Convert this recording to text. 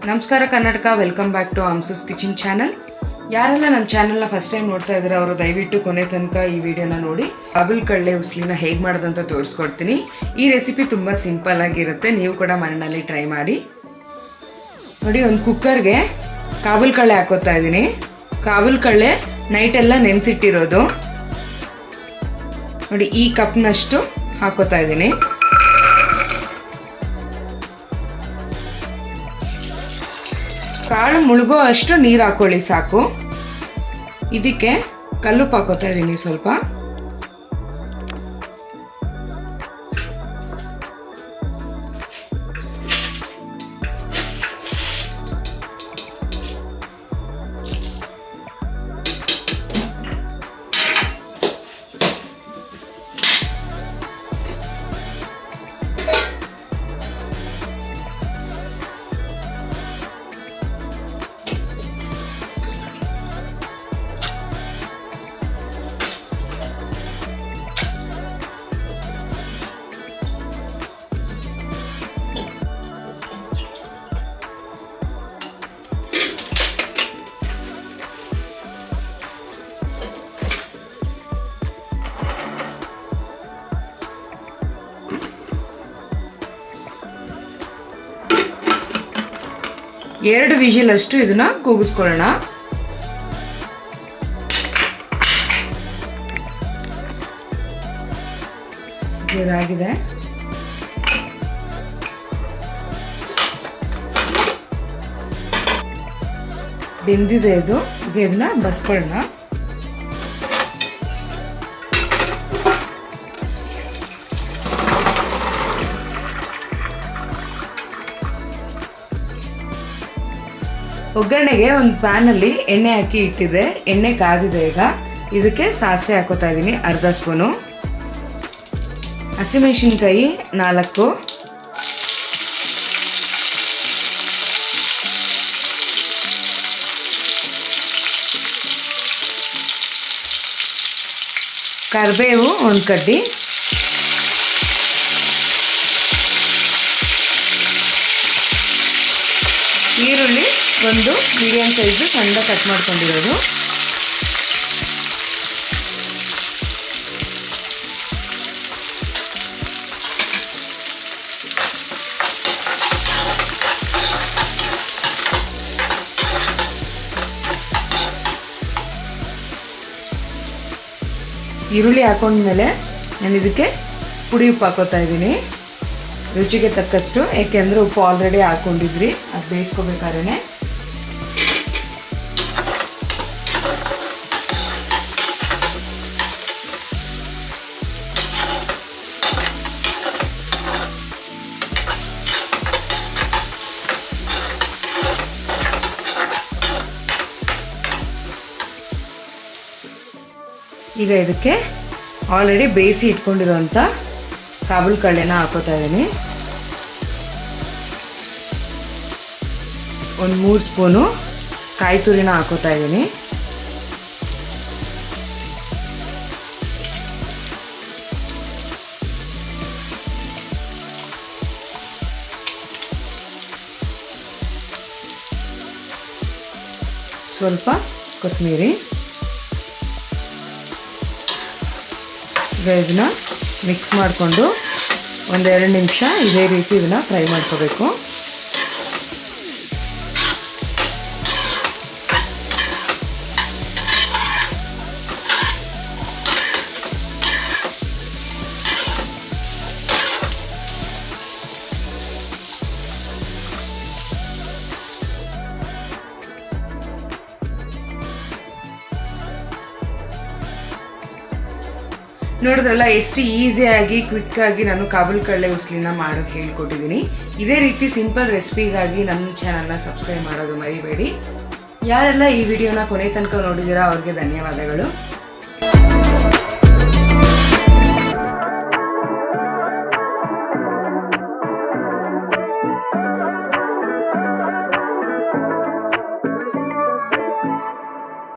ನಮಸ್ಕಾರ Karnataka, welcome back to ಆಮ್ಸಸ್ kitchen channel. ಯಾರೆಲ್ಲ ನಮ್ಮ ಚಾನಲ್ನ ಫಸ್ಟ್ ಟೈಮ್ ನೋಡ್ತಾ ಇದ್ದಾರೆ ಅವರು ದಯವಿಟ್ಟು ಕೊನೆ ತನಕ ಈ ವಿಡಿಯೋನ ನೋಡಿ. ಕಾಬೂಲ್ ಕಡಲೆ ಉಸ್ಲಿನ ಹೇಗೆ ಮಾಡೋದು ಅಂತ ತೋರಿಸ್ಕೊಡ್ತೀನಿ. ಈ ರೆಸಿಪಿ ತುಂಬ ಸಿಂಪಲ್ ಆಗಿರುತ್ತೆ, ನೀವು ಕೂಡ ಮನೆಯಲ್ಲಿ ಟ್ರೈ ಮಾಡಿ ನೋಡಿ. ಒಂದು ಕುಕ್ಕರ್ಗೆ ಕಾಬೂಲ್ ಕಡಲೆ ಹಾಕೋತಾ ಇದ್ದೀನಿ. ಕಾಬೂಲ್ ಕಡಲೆ ನೈಟೆಲ್ಲ ನೆನೆಸಿಟ್ಟಿರೋದು ನೋಡಿ, ಈ ಕಪ್ನಷ್ಟು ಹಾಕೋತಾ ಇದ್ದೀನಿ. ಕಾಳು ಮುಳುಗೋ ಅಷ್ಟು ನೀರು ಹಾಕೊಳ್ಳಿ ಸಾಕು. ಇದಕ್ಕೆ ಕಲ್ಲುಪ್ಪು ಹಾಕೋತಾ ಇದ್ದೀನಿ ಸ್ವಲ್ಪ. ಎರಡು ವಿಜಿಲ್ ಅಷ್ಟು ಇದನ್ನ ಕೂಗಿಸ್ಕೊಳ್ಳೋಣ. ಇದಾಗಿದೆ. ಬೆಂದಿದೆ ಇದು. ಇದನ್ನ ಬಸ್ಕೊಳ್ಳೋಣ. ಒಗ್ಗರಣೆಗೆ ಒಂದು ಪ್ಯಾನಲ್ಲಿ ಎಣ್ಣೆ ಹಾಕಿ ಇಟ್ಟಿದೆ. ಎಣ್ಣೆ ಕಾದಿದೆ. ಈಗ ಇದಕ್ಕೆ ಸಾಸಿವೆ ಹಾಕೋತಾ ಇದ್ದೀನಿ, ಅರ್ಧ ಸ್ಪೂನು. ಹಸಿಮೆಣಸಿನ್ಕಾಯಿ 4, ಕರಿಬೇವು 1 ಕಡ್ಡಿ, ಈರುಳ್ಳಿ ಒಂದು ಮೀಡಿಯಂ ಸೈಜು ಸಣ್ಣ ಕಟ್ ಮಾಡ್ಕೊಂಡಿರೋದು, ಈರುಳ್ಳಿ ಹಾಕೊಂಡ್ಮೇಲೆ ನಾನು ಇದಕ್ಕೆ ಪುಡಿ ಉಪ್ಪು ಹಾಕೋತಾ ಇದ್ದೀನಿ, ರುಚಿಗೆ ತಕ್ಕಷ್ಟು. ಏಕೆಂದರೆ ಉಪ್ಪು ಆಲ್ರೆಡಿ ಹಾಕೊಂಡಿದ್ರಿ, ಅದು ಬೇಯಿಸ್ಕೋಬೇಕಾದ್ರೆ. ಈಗ ಇದಕ್ಕೆ ಆಲ್ರೆಡಿ ಬೇಯಿಸಿ ಇಟ್ಕೊಂಡಿರೋಂಥ ಕಾಬೂಲ್ ಕಡಲೆನ ಹಾಕೋತಾ ಇದ್ದೀನಿ. ಒಂದು 3 ಸ್ಪೂನು ಕಾಯಿ ತುರಿನ ಹಾಕೋತಾ ಇದ್ದೀನಿ. ಸ್ವಲ್ಪ ಕೊತ್ತಂಬರಿ. ಈಗ ಇದನ್ನ ಮಿಕ್ಸ್ ಮಾಡಿಕೊಂಡು 1-2 ನಿಮಿಷ ಇದೇ ರೀತಿ ಇದನ್ನ ಫ್ರೈ ಮಾಡ್ಕೋಬೇಕು. ನೋಡಿದ್ರಲ್ಲ ಎಷ್ಟು ಈಸಿಯಾಗಿ ಕ್ವಿಕ್ಕಾಗಿ ನಾನು ಕಾಬೂಲ್ ಕಡಲೆ ಉಸ್ಲಿನ ಮಾಡೋದು ಹೇಳ್ಕೊಟ್ಟಿದ್ದೀನಿ. ಇದೇ ರೀತಿ ಸಿಂಪಲ್ ರೆಸಿಪಿಗಾಗಿ ನಮ್ಮ ಚಾನಲ್ನ ಸಬ್ಸ್ಕ್ರೈಬ್ ಮಾಡೋದು ಮರಿಬೇಡಿ. ಯಾರೆಲ್ಲ ಈ ವಿಡಿಯೋನ ಕೊನೆ ತನಕ ನೋಡಿದ್ದೀರಾ ಅವ್ರಿಗೆ ಧನ್ಯವಾದಗಳು.